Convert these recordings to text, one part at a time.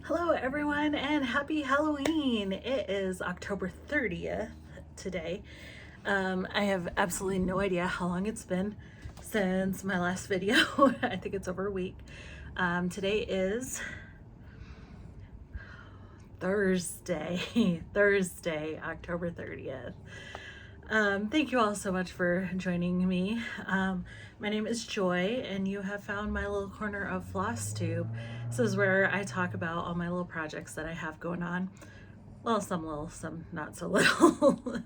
Hello everyone and happy Halloween. It is October 30th today. I have absolutely no idea how long it's been since my last video. I think it's over a week. Today is Thursday, October 30th. Thank you all so much for joining me. My name is Joy and you have found my little corner of Flosstube. This is where I talk about all my little projects that I have going on. Well, some little, some not so little.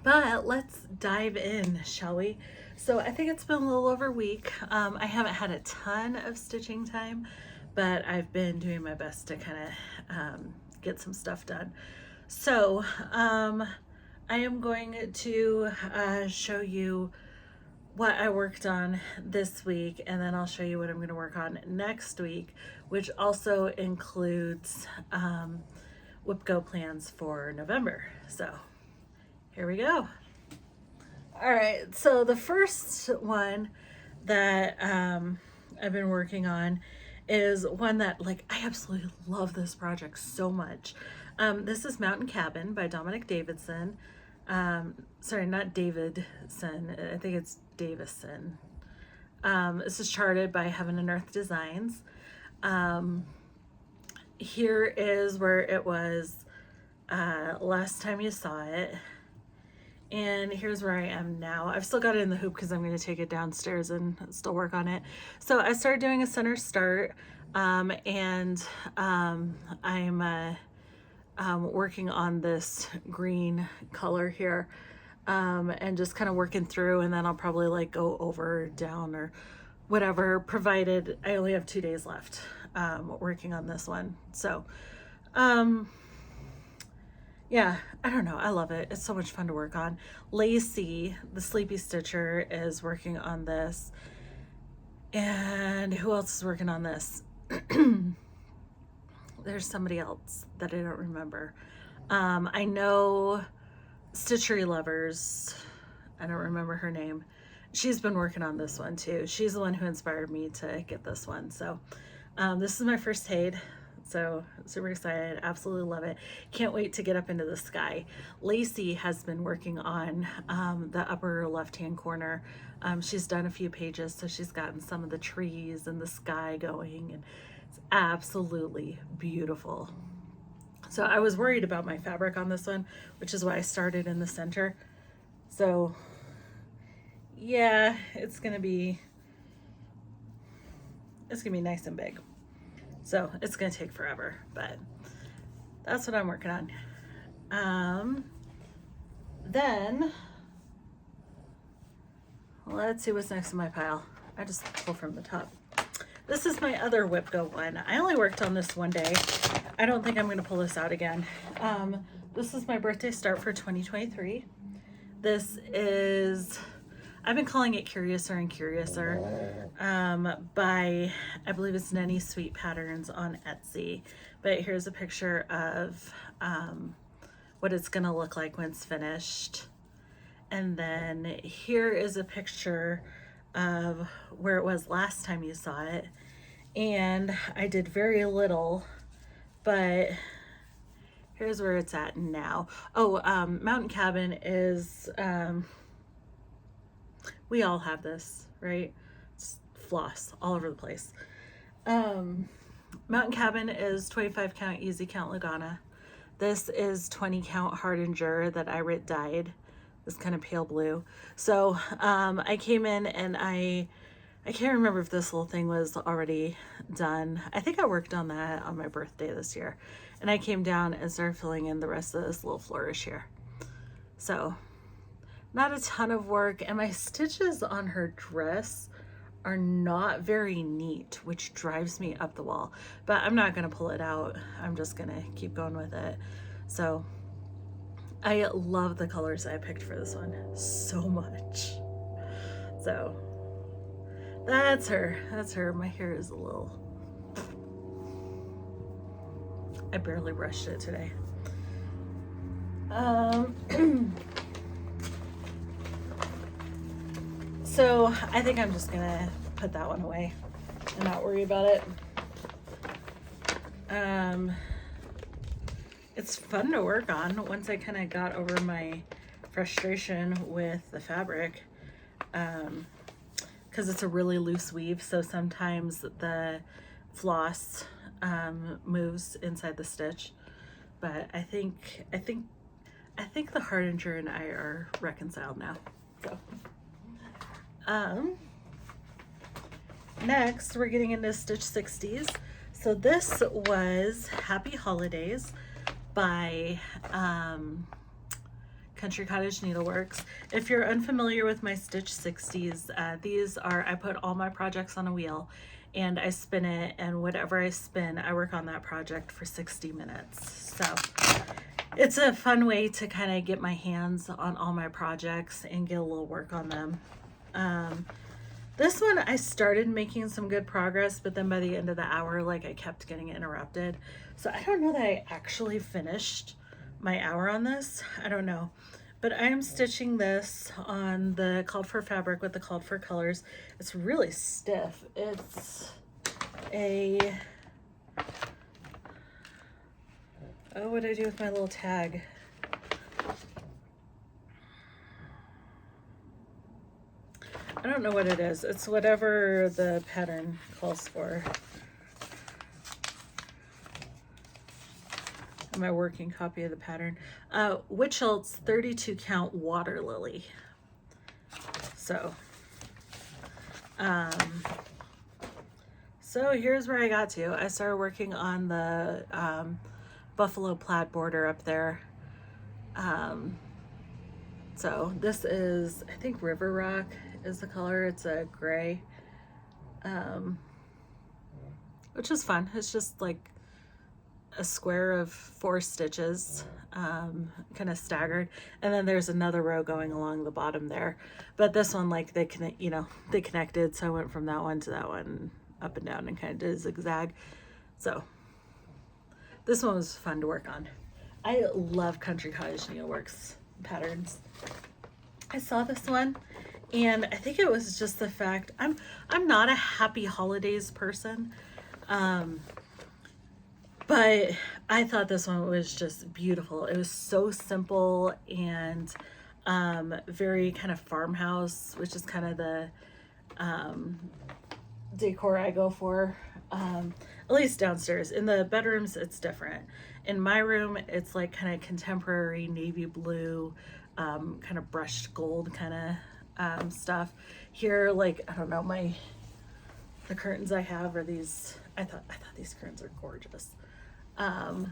But let's dive in, shall we? So I think it's been a little over a week. I haven't had a ton of stitching time, but I've been doing my best to kind of get some stuff done. So I am going to show you what I worked on this week, and then I'll show you what I'm going to work on next week, which also includes WittyStitchCo plans for November. So here we go. All right, so the first one that I've been working on is one that, like, I absolutely love this project so much. This is Mountain Cabin by Dominic Davison. Sorry, not Davidson. I think it's Davison. This is charted by Heaven and Earth Designs. Here is where it was last time you saw it. And here's where I am now. I've still got it in the hoop because I'm going to take it downstairs and still work on it. So I started doing a center start, and I'm working on this green color here, and just kind of working through, and then I'll probably like go over or down or whatever, provided I only have 2 days left working on this one. So yeah, I don't know, I love it. It's so much fun to work on. Lacey, the Sleepy Stitcher, is working on this, and who else is working on this? There's somebody else that I don't remember. I know Stitchery Lovers, I don't remember her name. She's been working on this one too. She's the one who inspired me to get this one. So this is my first HAED, so super excited, absolutely love it. Can't wait to get up into the sky. Lacey has been working on the upper left-hand corner. She's done a few pages, so she's gotten some of the trees and the sky going, and it's absolutely beautiful. So I was worried about my fabric on this one, which is why I started in the center. So yeah, it's gonna be nice and big. So it's gonna take forever, but that's what I'm working on. Then let's see what's next in my pile. I just pull from the top. This is my other WittyStitchCo one. I only worked on this one day. I don't think I'm going to pull this out again. This is my birthday start for 2023. This is, I've been calling it Curiouser and Curiouser by, I believe it's NeniSweetPatterns on Etsy. But here's a picture of what it's going to look like when it's finished. And then here is a picture of where it was last time you saw it, and I did very little, but here's where it's at now. Oh, Mountain Cabin is, we all have this, right? It's floss all over the place. Mountain Cabin is 25 count easy count Lagana. This is 20 count Hardinger that I dyed. This kind of pale blue. So I came in and I can't remember if this little thing was already done. I think I worked on that on my birthday this year. And I came down and started filling in the rest of this little flourish here. So not a ton of work, and my stitches on her dress are not very neat, which drives me up the wall. But I'm not gonna pull it out. I'm just gonna keep going with it. So I love the colors I picked for this one so much. So that's her. That's her. My hair is a little, I barely brushed it today. So I think I'm just gonna put that one away and not worry about it. It's fun to work on once I kind of got over my frustration with the fabric, because it's a really loose weave, so sometimes the floss moves inside the stitch. But I think the hardinger and I are reconciled now. So next we're getting into Stitch 60s. So this was Happy Holidays by Country Cottage Needleworks. If you're unfamiliar with my Stitch 60s, these are, I put all my projects on a wheel and I spin it, and whatever I spin, I work on that project for 60 minutes. So it's a fun way to kind of get my hands on all my projects and get a little work on them. This one, I started making some good progress, but then by the end of the hour, like, I kept getting interrupted. So I don't know that I actually finished my hour on this. I don't know. But I am stitching this on the called for fabric with the called for colors. It's really stiff. It's a, oh, what did I do with my little tag? I don't know what it is. It's whatever the pattern calls for. My working copy of the pattern. Witchell's 32 count water lily. So here's where I got to. I started working on the buffalo plaid border up there. So this is, I think River Rock is the color. It's a gray, which is fun. It's just like a square of 4 stitches, kind of staggered, and then there's another row going along the bottom there. But this one, like, they connected, so I went from that one to that one, up and down, and kind of did a zigzag. So this one was fun to work on. I love Country Cottage Needleworks patterns. I saw this one, and I think it was just the fact I'm not a happy holidays person. But I thought this one was just beautiful. It was so simple and very kind of farmhouse, which is kind of the decor I go for, at least downstairs. In the bedrooms, it's different. In my room, it's like kind of contemporary navy blue, kind of brushed gold kind of stuff. Here, like, I don't know, the curtains I have are these, I thought these curtains are gorgeous.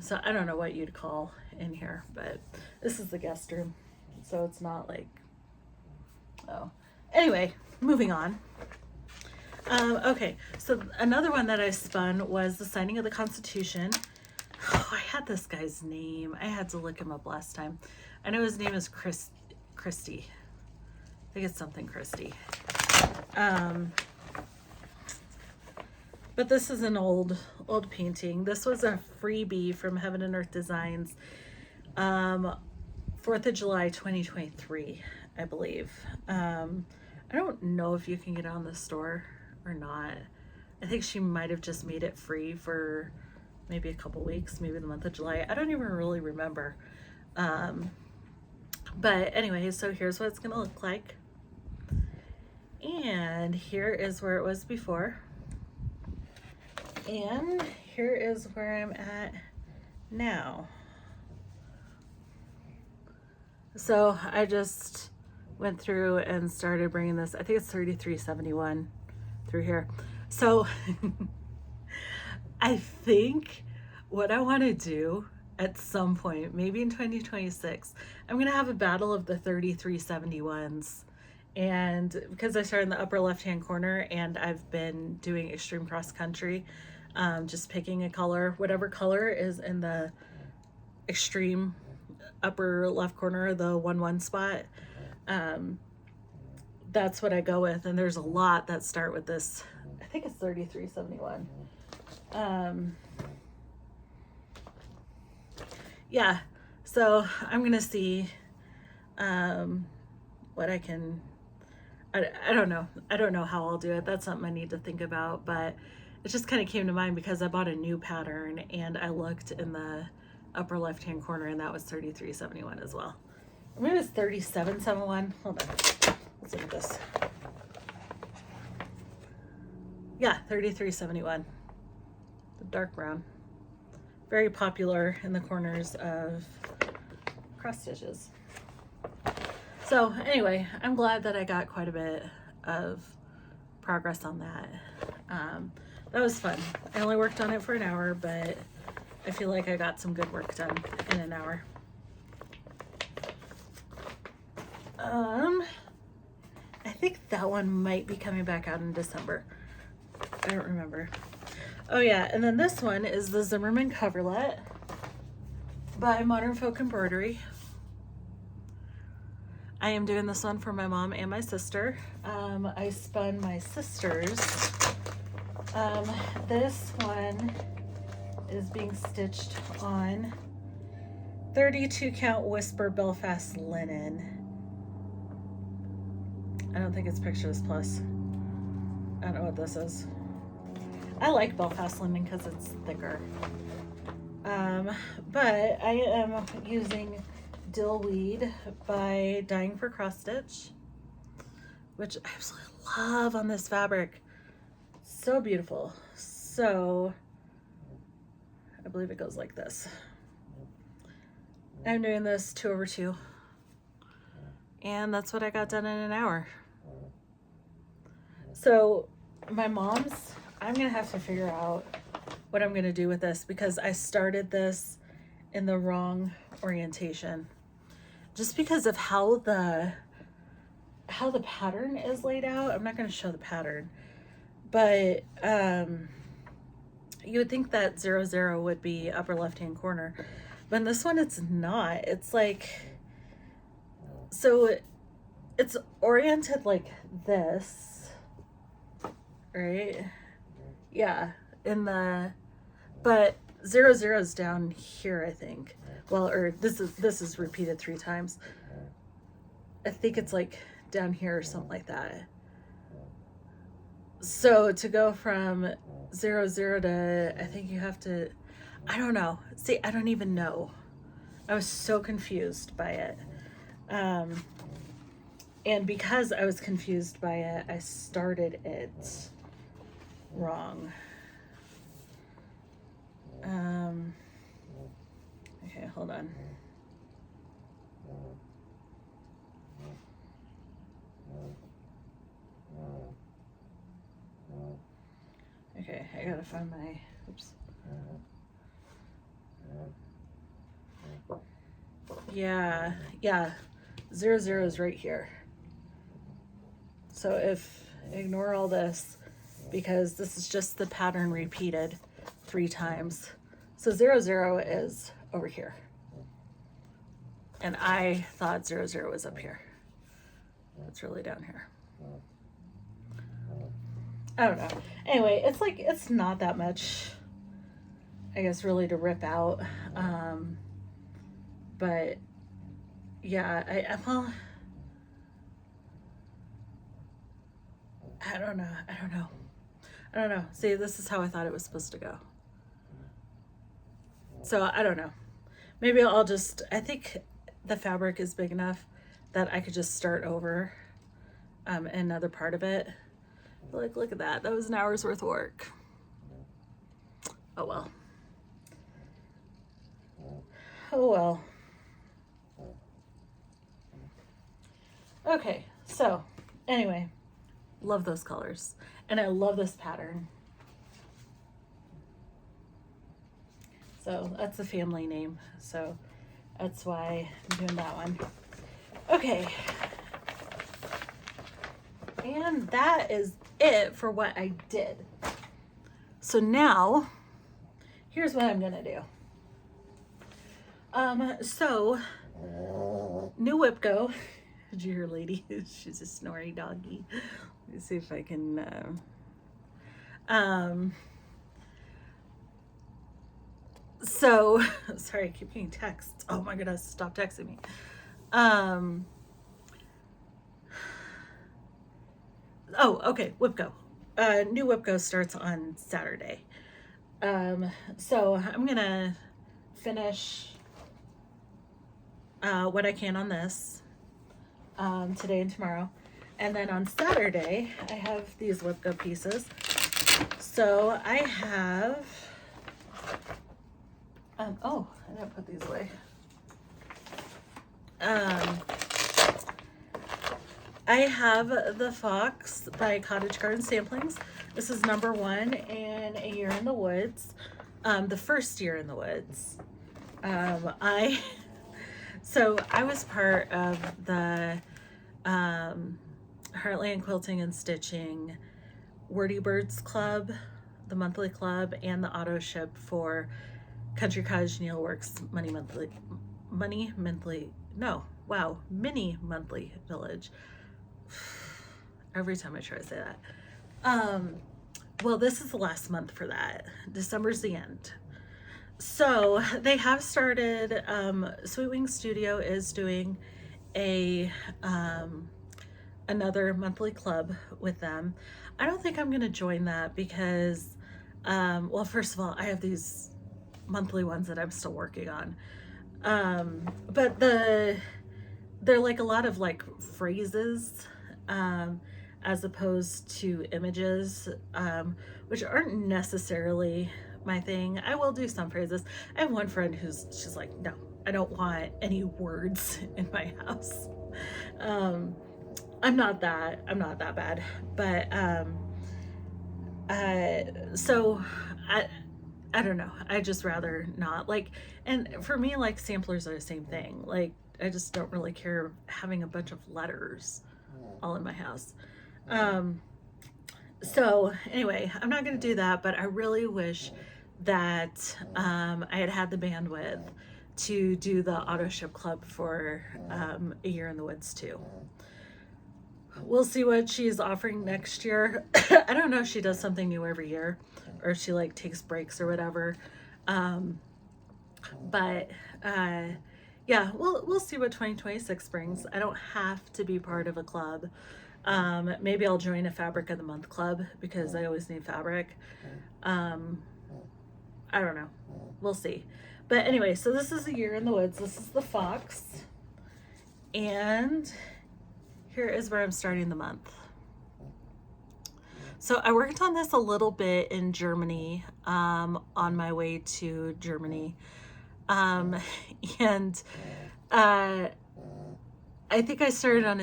So I don't know what you'd call in here, but this is the guest room, so it's not like, oh, anyway, moving on. Okay, so another one that I spun was the signing of the Constitution. Oh, I had this guy's name. I had to look him up last time. I know his name is Christy. I think it's something Christy. But this is an old painting. This was a freebie from Heaven and Earth Designs, 4th of July 2023, I believe. I don't know if you can get it on the store or not. I think she might have just made it free for maybe a couple weeks, maybe the month of July. I don't even really remember. But anyway, so here's what it's gonna look like. And here is where it was before. And here is where I'm at now. So I just went through and started bringing this, I think it's 3371 through here. So I think what I want to do at some point, maybe in 2026, I'm going to have a battle of the 3371s. And because I started in the upper left-hand corner and I've been doing extreme cross country, just picking a color, whatever color is in the extreme upper left corner, the 1-1 spot, that's what I go with. And there's a lot that start with this. I think it's 3371. Yeah, so I'm gonna see what I can, I don't know how I'll do it. That's something I need to think about, but it just kind of came to mind because I bought a new pattern and I looked in the upper left-hand corner and that was 33.71 as well. Or maybe it was 37.71. Hold on. Let's look at this. Yeah, 33.71. The dark brown. Very popular in the corners of cross stitches. So anyway, I'm glad that I got quite a bit of progress on that. That was fun. I only worked on it for an hour, but I feel like I got some good work done in an hour. I think that one might be coming back out in December. I don't remember. Oh yeah, and then this one is the Zimmerman Coverlet by Modern Folk Embroidery. I am doing this one for my mom and my sister. I spun my sister's. This one is being stitched on 32 count Whisper Belfast linen. I don't think it's Pictures Plus. I don't know what this is. I like Belfast linen because it's thicker. But I am using Dillweed by Dying for Cross Stitch, which I absolutely love on this fabric. So beautiful. So I believe it goes like this. I'm doing this 2/2, and that's what I got done in an hour. So my mom's, I'm gonna have to figure out what I'm gonna do with this because I started this in the wrong orientation, just because of how the pattern is laid out. I'm not gonna show the pattern, but you would think that 0, would be upper left hand corner, but in this one it's not. It's like, so it's oriented like this, right? Yeah, but 0 is down here, I think. Well, or this is repeated 3 times. I think it's like down here or something like that. So to go from 0 to, I think you have to, I don't know. See, I don't even know. I was so confused by it. And because I was confused by it, I started it wrong. Okay, hold on. Okay, I gotta find my, oops. Yeah, 0 is right here. So ignore all this because this is just the pattern repeated 3 times. So 0 is over here. And I thought 0 was up here. It's really down here. I don't know. Anyway, it's like, it's not that much, I guess, really to rip out. But yeah, well, I don't know. See, this is how I thought it was supposed to go. So I don't know. Maybe I'll just, I think the fabric is big enough that I could just start over another part of it. But like, look at that. That was an hour's worth of work. Oh well. Oh well. Okay, so anyway, love those colors. And I love this pattern. So that's the family name. So that's why I'm doing that one. Okay. And that is it for what I did. So now, here's what I'm gonna do. So, new WhipGo. Did you hear lady? She's a snory doggy. Let me see if I can, so, sorry, I keep getting texts. Oh my goodness, stop texting me. Oh, okay, WhipGo. new WIPCO starts on Saturday. So I'm gonna finish what I can on this today and tomorrow. And then on Saturday, I have these WIPCO pieces. So I have, oh, I didn't put these away. I have the Fox by Cottage Garden Samplings. This is number 1 in A Year in the Woods. The first year in the woods. So I was part of the Heartland Quilting and Stitching Wordy Birds Club, the monthly club, and the auto ship for Country Cottage Needleworks Mini Monthly Village. Every time I try to say that. Well, this is the last month for that. December's the end. So they have started, Sweet Wing Studio is doing a another monthly club with them. I don't think I'm going to join that because, well, first of all, I have these monthly ones that I'm still working on. But they're like a lot of like phrases, as opposed to images, which aren't necessarily my thing. I will do some phrases. I have one friend she's like, no, I don't want any words in my house. I'm not that bad, but so I don't know. I just rather not, like, and for me, like, samplers are the same thing. Like, I just don't really care having a bunch of letters all in my house. So anyway, I'm not going to do that, but I really wish that I had the bandwidth to do the auto ship club for A Year in the Woods too. We'll see what she's offering next year. I don't know if she does something new every year or if she like takes breaks or whatever. But yeah, we'll see what 2026 brings. I don't have to be part of a club. Maybe I'll join a Fabric of the Month club because I always need fabric. I don't know. We'll see. But anyway, so this is A Year in the Woods. This is the Fox. And here is where I'm starting the month. So I worked on this a little bit in Germany, on my way to Germany. And I think I started on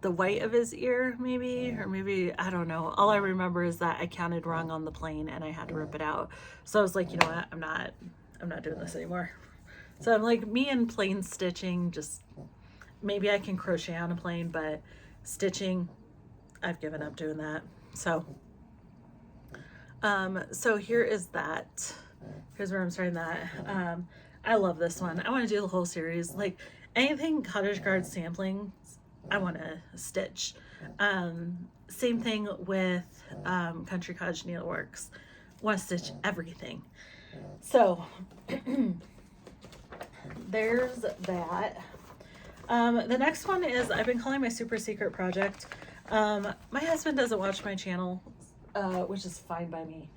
the white of his ear, maybe, or maybe, I don't know. All I remember is that I counted wrong on the plane and I had to rip it out. So I was like, you know what, I'm not doing this anymore. So I'm like, me and plain stitching, just maybe I can crochet on a plane, but stitching, I've given up doing that. So so here is that. Here's where I'm starting that. I love this one. I want to do the whole series. Like anything Cottage Garden sampling, I want to stitch. Same thing with Country Cottage Needleworks. Want to stitch everything. So there's that. The next one is, I've been calling my super secret project. My husband doesn't watch my channel, which is fine by me.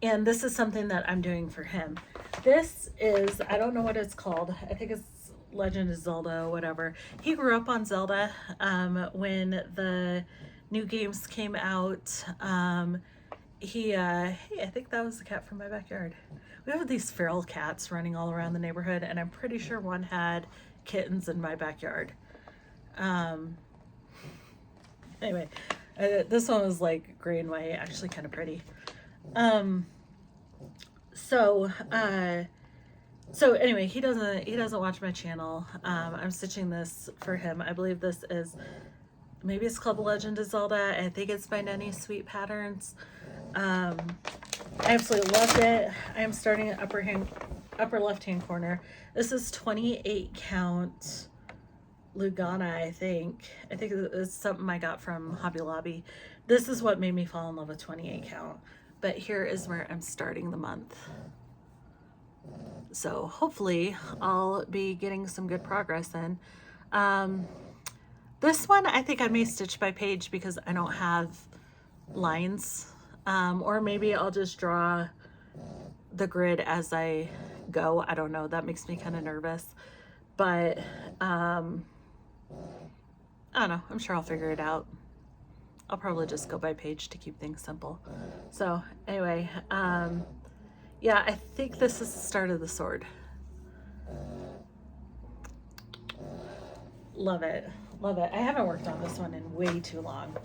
And this is something that I'm doing for him. This is, I don't know what it's called. I think it's Legend of Zelda, whatever. He grew up on Zelda when the new games came out. Hey, I think that was the cat from my backyard. We have these feral cats running all around the neighborhood, and I'm pretty sure one had kittens in my backyard. Anyway, this one was like gray and white, actually kind of pretty. So anyway, he doesn't watch my channel. I'm stitching this for him. I believe this is, maybe it's called The Legend of Zelda. I think it's by NeniSweetPatterns. I absolutely loved it. I am starting at upper left hand corner. This is 28 count Lugana, I think it's something I got from Hobby Lobby. This is what made me fall in love with 28 count. But here is where I'm starting the month. So hopefully I'll be getting some good progress in. This one I think I may stitch by page because I don't have lines, or maybe I'll just draw the grid as I go. I don't know, that makes me kind of nervous, but I don't know, I'm sure I'll figure it out. I'll probably just go by page to keep things simple. So anyway, yeah, I think this is the start of the sword. Love it, love it. I haven't worked on this one in way too long.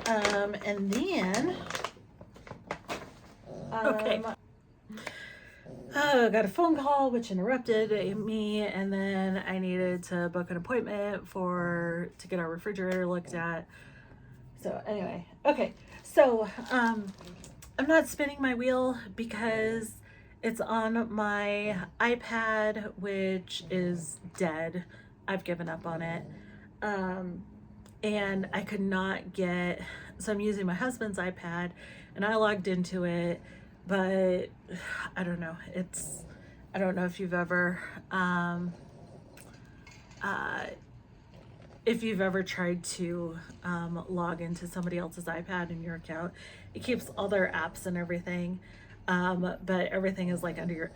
And then, okay. Oh, got a phone call which interrupted me, and then I needed to book an appointment to get our refrigerator looked at. So anyway, okay. So I'm not spinning my wheel because it's on my iPad, which is dead. I've given up on it. And I could not get, so I'm using my husband's iPad and I logged into it, but I don't know. I don't know if you've ever, tried to log into somebody else's iPad in your account. It keeps all their apps and everything, but everything is like under your,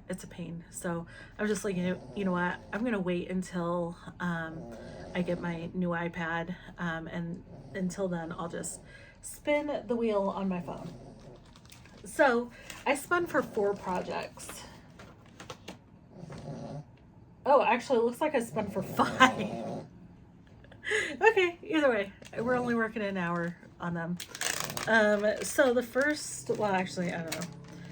it's a pain. So I'm just like, you know what, I'm gonna wait until I get my new iPad, and until then I'll just spin the wheel on my phone. So I spun for 4 projects. Oh, actually it looks like I spun for 5. Okay, either way, we're only working an hour on them. So the first, well actually I don't know,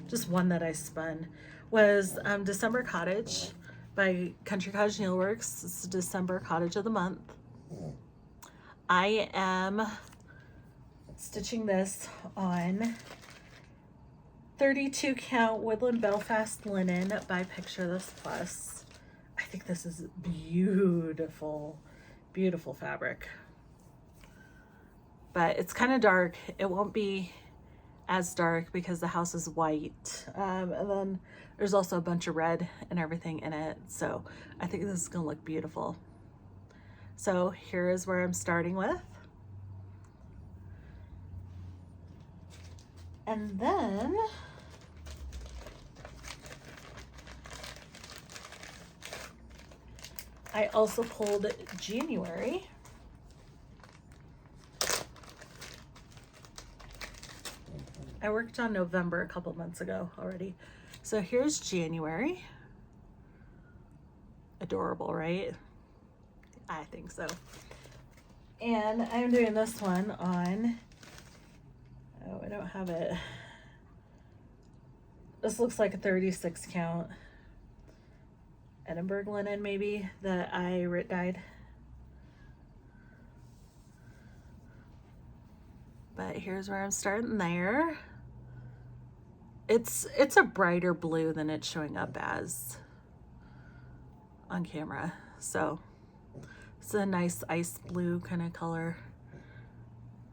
just one that I spun was December Cottage by Country Cottage Needleworks. It's December Cottage of the month. I am stitching this on 32 count Woodland Belfast linen by Picture This Plus. I think this is beautiful, beautiful fabric. But it's kind of dark. It won't be as dark because the house is white. And then there's also a bunch of red and everything in it. So I think this is gonna look beautiful. So here is where I'm starting with. And then I also pulled January. I worked on November a couple months ago already. So here's January. Adorable, right? I think so. And I'm doing this one on, oh, I don't have it. This looks like a 36 count Edinburgh linen maybe that I dyed. But here's where I'm starting there. It's a brighter blue than it's showing up as on camera. So it's a nice ice blue kind of color.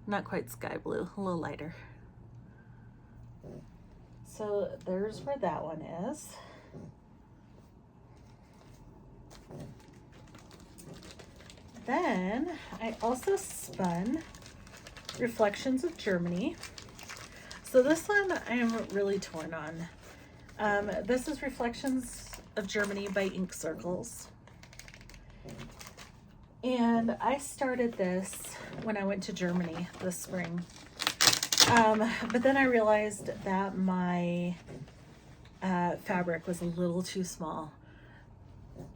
Not quite sky blue, a little lighter. So there's where that one is. Then I also spun Reflections of Germany. So this one I am really torn on. This is Reflections of Germany by Ink Circles. And I started this when I went to Germany this spring. But then I realized that my fabric was a little too small.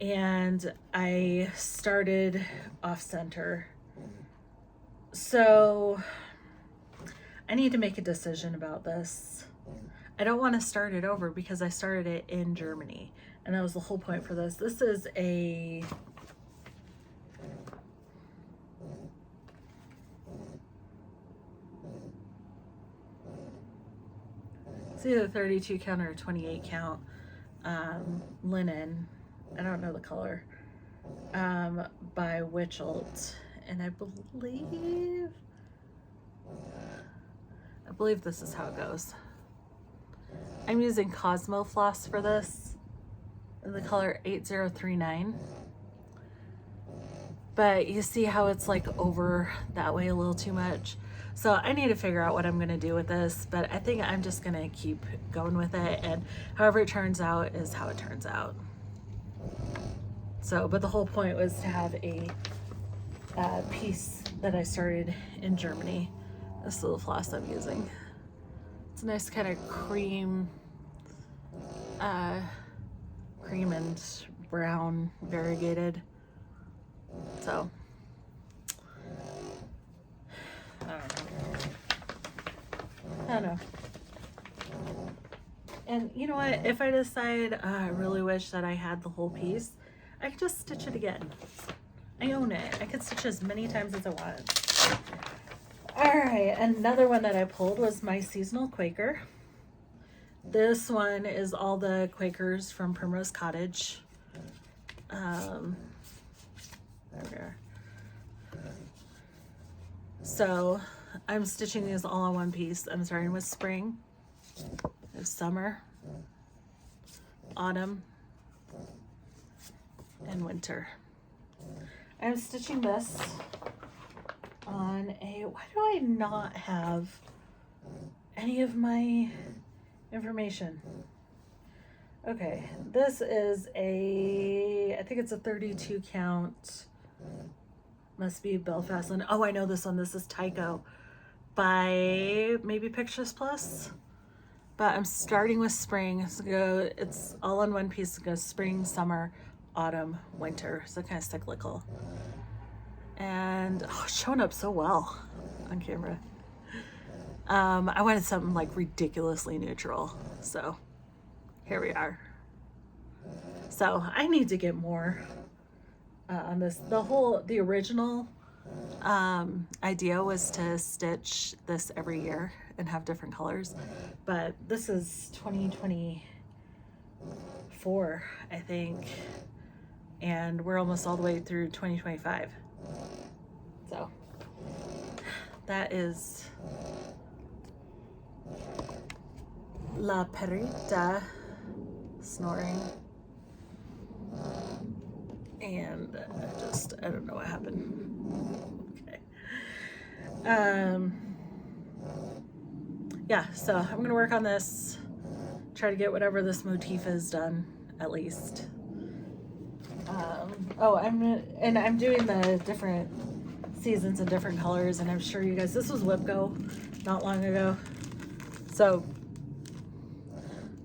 And I started off center. So I need to make a decision about this. I don't want to start it over because I started it in Germany. And that was the whole point for this. This is a it's either 32 count or 28 count linen. I don't know the color. By Wichelt. And I believe this is how it goes. I'm using Cosmo floss for this in the color 8039. but you see how it's like over that way a little too much. So I need to figure out what I'm gonna do with this, but I think I'm just gonna keep going with it, and however it turns out is how it turns out. So, but the whole point was to have a piece that I started in Germany. This little floss I'm using. It's a nice kind of cream and brown variegated. So, I don't know. And you know what? If I decide I really wish that I had the whole piece, I could just stitch it again. I own it. I could stitch as many times as I want. All right, another one that I pulled was my seasonal Quaker. This one is all the Quakers from Primrose Cottage. There we are. So I'm stitching these all on one piece. I'm starting with spring, there's summer, autumn, and winter. I'm stitching this on a, why do I not have any of my information? Okay, this is a, I think it's a 32 count, must be Belfast. Oh, I know this one. This is Tycho by maybe Pictures Plus. But I'm starting with spring. So it's all on one piece. It goes spring, summer, autumn, winter. So kind of cyclical. And oh, it's showing up so well on camera. I wanted something like ridiculously neutral. So here we are. So I need to get more on this. The original idea was to stitch this every year and have different colors, but this is 2024, I think, and we're almost all the way through 2025. So that is La Perrita snoring. And I don't know what happened. Okay. Yeah, so I'm gonna work on this, try to get whatever this motif is done, at least. I'm doing the different seasons in different colors, and I'm sure you guys, this was WIPCO not long ago. So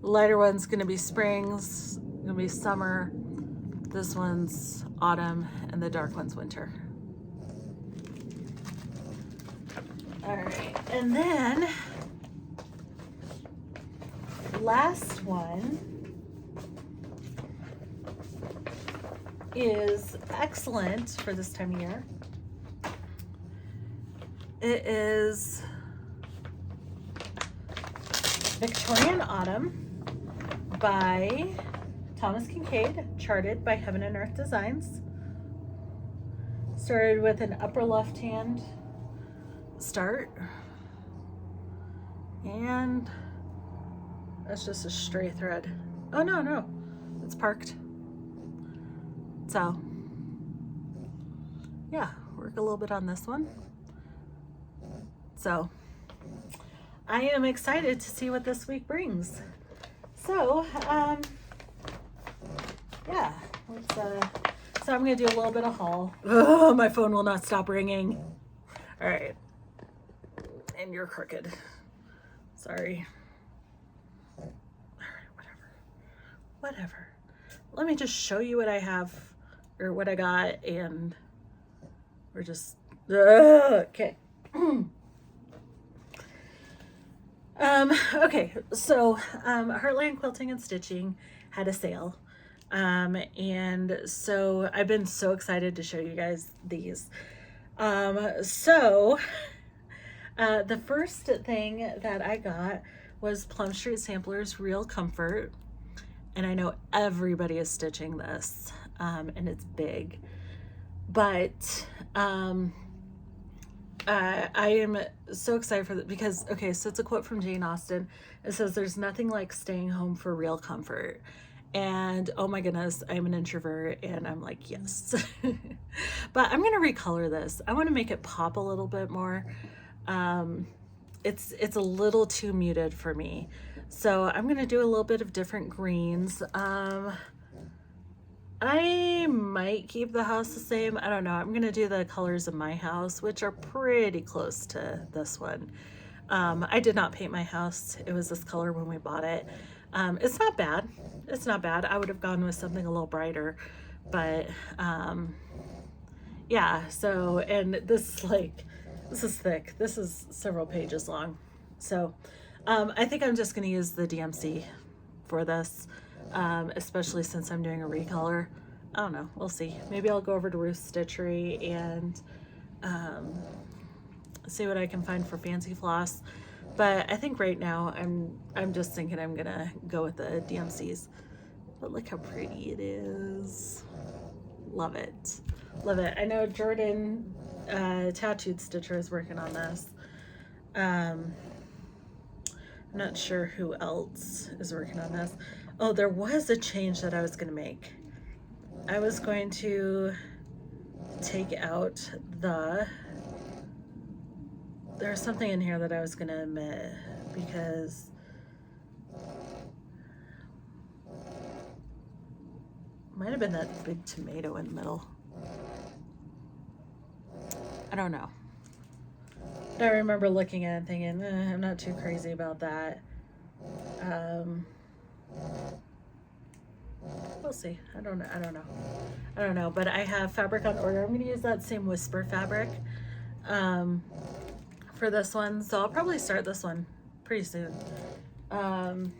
lighter one's gonna be springs, gonna be summer, this one's autumn, and the dark one's winter. All right, and then last one is excellent for this time of year. It is Victorian Autumn by Thomas Kincaid, charted by Heaven and Earth Designs. Started with an upper left hand start, and that's just a stray thread. Oh no, it's parked. So yeah, work a little bit on this one. So I am excited to see what this week brings. So yeah, so I'm gonna do a little bit of haul. Oh, my phone will not stop ringing. All right, and you're crooked. Sorry. All right, whatever. Let me just show you what I have, or what I got, and we're just okay. Okay, so Heartland Quilting and Stitching had a sale. And so I've been so excited to show you guys these. The first thing that I got was Plum Street Samplers Real Comfort. And I know everybody is stitching this, and it's big, but I am so excited for that because, okay, so it's a quote from Jane Austen. It says, "There's nothing like staying home for real comfort." And oh my goodness, I'm an introvert and I'm like, yes. But I'm gonna recolor this. I want to make it pop a little bit more. It's a little too muted for me. So I'm gonna do a little bit of different greens. I might keep the house the same. I don't know. I'm gonna do the colors of my house, which are pretty close to this one. I did not paint my house. It was this color when we bought it. It's not bad. It's not bad. I would have gone with something a little brighter, but yeah. So, and this is thick. This is several pages long. So I think I'm just going to use the DMC for this, especially since I'm doing a recolor. I don't know. We'll see. Maybe I'll go over to Ruth's Stitchery and see what I can find for fancy floss. But I think right now I'm just thinking I'm gonna go with the DMCs. But look how pretty it is. Love it. Love it. I know Jordan Tattooed Stitcher is working on this. I'm not sure who else is working on this. Oh, there was a change that I was gonna make. I was going to take out there's something in here that I was gonna omit because might have been that big tomato in the middle. I don't know. I remember looking at it and thinking, I'm not too crazy about that. We'll see. I don't know. But I have fabric on order. I'm gonna use that same Whisper fabric. For this one, so I'll probably start this one pretty soon. And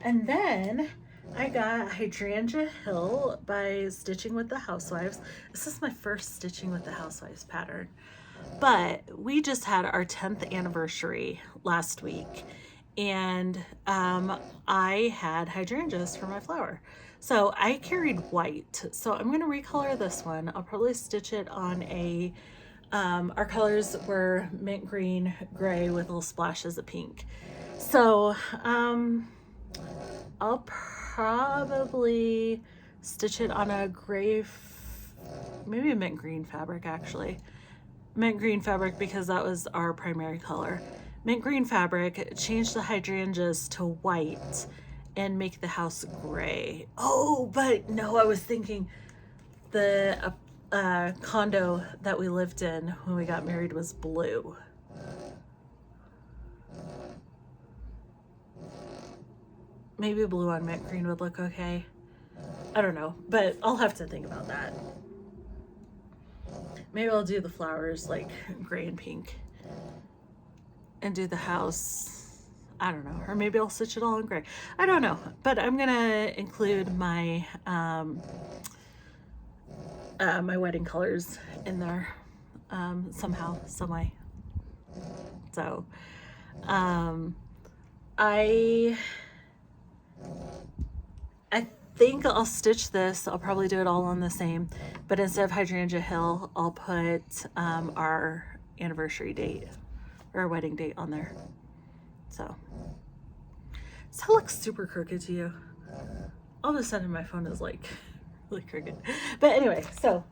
then I got Hydrangea Hill by Stitching with the Housewives. This is my first Stitching with the Housewives pattern, but we just had our 10th anniversary last week, and I had hydrangeas for my flower. So I carried white, so I'm gonna recolor this one. I'll probably stitch it on a our colors were mint green, gray with little splashes of pink. So I'll probably stitch it on a gray, maybe a mint green fabric actually. Mint green fabric because that was our primary color. Mint green fabric, change the hydrangeas to white and make the house gray. Oh, but no, I was thinking the condo that we lived in when we got married was blue. Maybe blue on mint green would look okay. I don't know, but I'll have to think about that. Maybe I'll do the flowers like gray and pink and do the house, I don't know, or maybe I'll stitch it all in gray. I don't know, but I'm gonna include my my wedding colors in there somehow, some way. So I think I'll stitch this. I'll probably do it all on the same, but instead of Hydrangea Hill, I'll put our anniversary date or our wedding date on there. So does that look super crooked to you? All of a sudden my phone is like really crooked. But anyway, so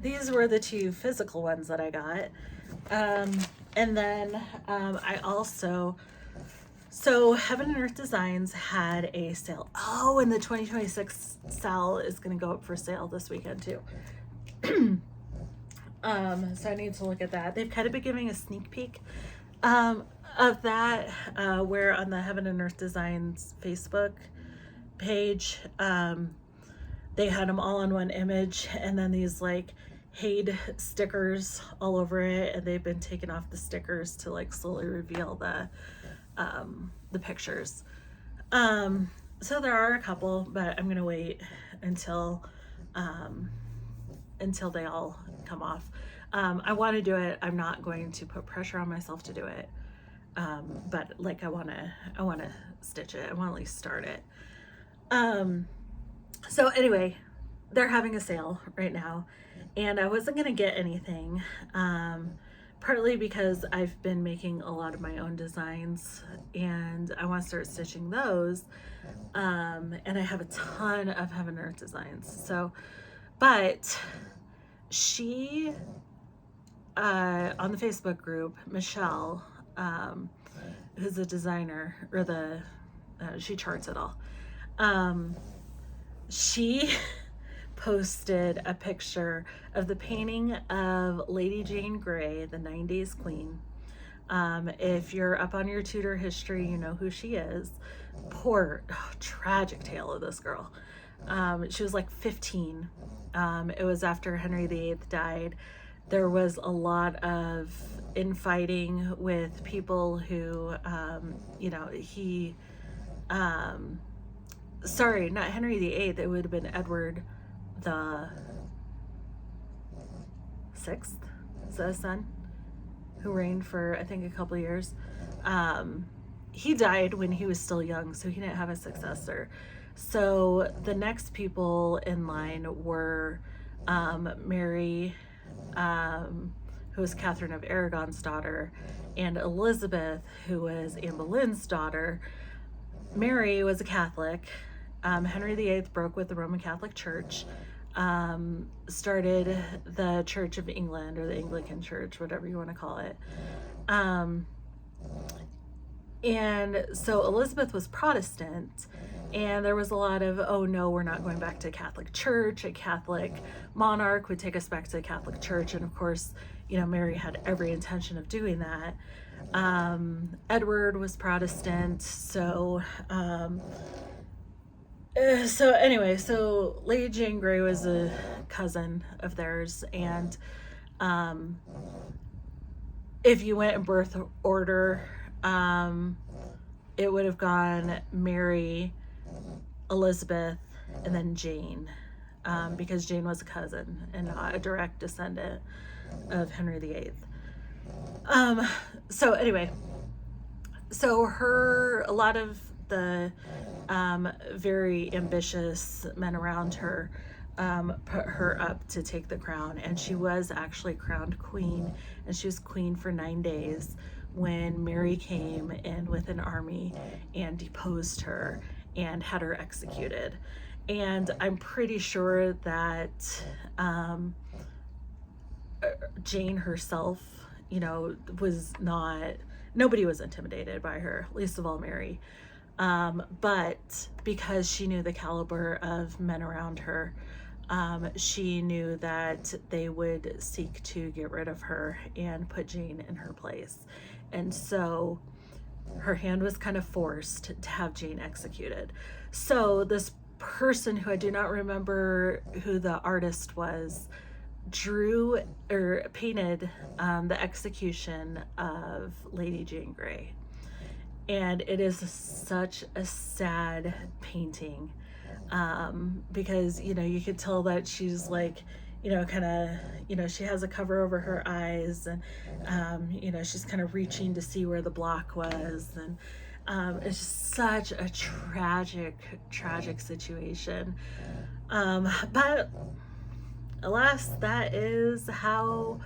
these were the two physical ones that I got. And then I also, so Heaven and Earth Designs had a sale. Oh, and the 2026 sale is going to go up for sale this weekend too. So I need to look at that. They've kind of been giving a sneak peek of that, where on the Heaven and Earth Designs Facebook page, they had them all on one image, and then these like HAED stickers all over it, and they've been taking off the stickers to like slowly reveal the pictures. So there are a couple, but I'm gonna wait until they all come off. I want to do it. I'm not going to put pressure on myself to do it, but like I want to stitch it. I want to at least start it. So anyway, they're having a sale right now, and I wasn't gonna get anything, partly because I've been making a lot of my own designs and I want to start stitching those. And I have a ton of Heaven and Earth designs. So, but she, on the Facebook group, Michelle, who's a designer, or she charts it all. She posted a picture of the painting of Lady Jane Grey, the 90s queen. If you're up on your Tudor history, you know who she is. Poor, tragic tale of this girl. She was like 15. It was after Henry VIII died. There was a lot of infighting with people who, sorry, not Henry VIII, it would have been Edward the Sixth, is that his son? Who reigned for, I think, a couple of years. He died when he was still young, so he didn't have a successor. So the next people in line were Mary, who was Catherine of Aragon's daughter, and Elizabeth, who was Anne Boleyn's daughter. Mary was a Catholic. Henry VIII broke with the Roman Catholic Church, started the Church of England, or the Anglican Church, whatever you want to call it. And so Elizabeth was Protestant, and there was a lot of, oh no, we're not going back to Catholic Church. A Catholic monarch would take us back to the Catholic Church. And of course, Mary had every intention of doing that. Edward was Protestant. So anyway, so Lady Jane Grey was a cousin of theirs. And if you went in birth order, it would have gone Mary, Elizabeth, and then Jane, because Jane was a cousin and not a direct descendant of Henry VIII. So anyway, so a lot of the very ambitious men around her put her up to take the crown, and she was actually crowned queen, and she was queen for 9 days when Mary came in with an army and deposed her and had her executed. And I'm pretty sure that Jane herself, nobody was intimidated by her, least of all Mary. But because she knew the caliber of men around her, she knew that they would seek to get rid of her and put Jane in her place. And so her hand was kind of forced to have Jane executed. So this person, who I do not remember who the artist was, drew or painted the execution of Lady Jane Grey. And it is such a sad painting, because, you could tell that she's like, kind of, she has a cover over her eyes, and, she's kind of reaching to see where the block was. And it's just such a tragic situation. But alas, that is how,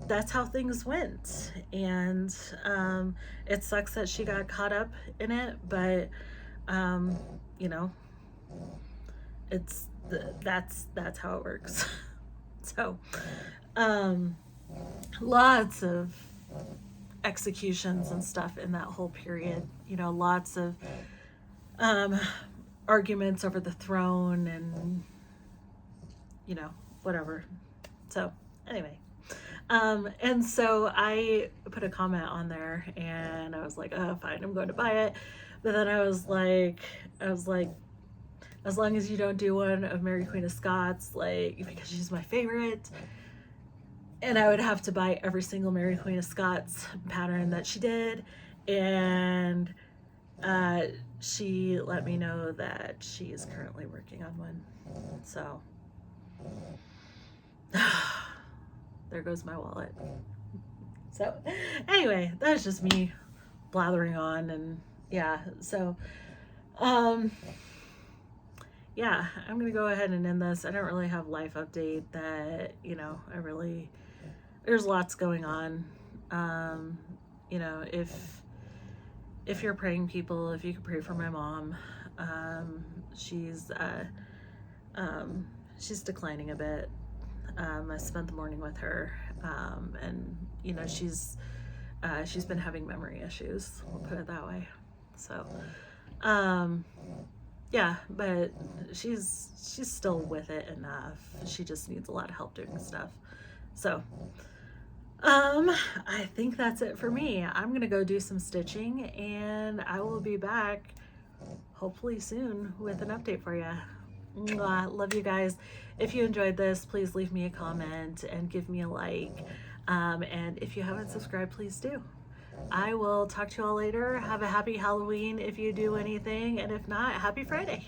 that's how things went. And it sucks that she got caught up in it, but that's how it works. So lots of executions and stuff in that whole period, lots of arguments over the throne and whatever. So anyway, and so I put a comment on there, and I was like, oh fine, I'm going to buy it. But then I was like, as long as you don't do one of Mary Queen of Scots, because she's my favorite, and I would have to buy every single Mary Queen of Scots pattern that she did. And she let me know that she is currently working on one. So there goes my wallet. So anyway, that's just me blathering on. And yeah, so yeah, I'm gonna go ahead and end this. I don't really have life update that, you know, there's lots going on. You know, if you're praying people, if you could pray for my mom, she's declining a bit. I spent the morning with her, and you know, she's been having memory issues, we'll put it that way. So yeah, but she's still with it enough. She just needs a lot of help doing stuff. So I think that's it for me. I'm gonna go do some stitching, and I will be back hopefully soon with an update for you. Mwah. Love you guys. If you enjoyed this, please leave me a comment and give me a like. And if you haven't subscribed, please do. I will talk to you all later. Have a happy Halloween if you do anything, and if not, happy Friday.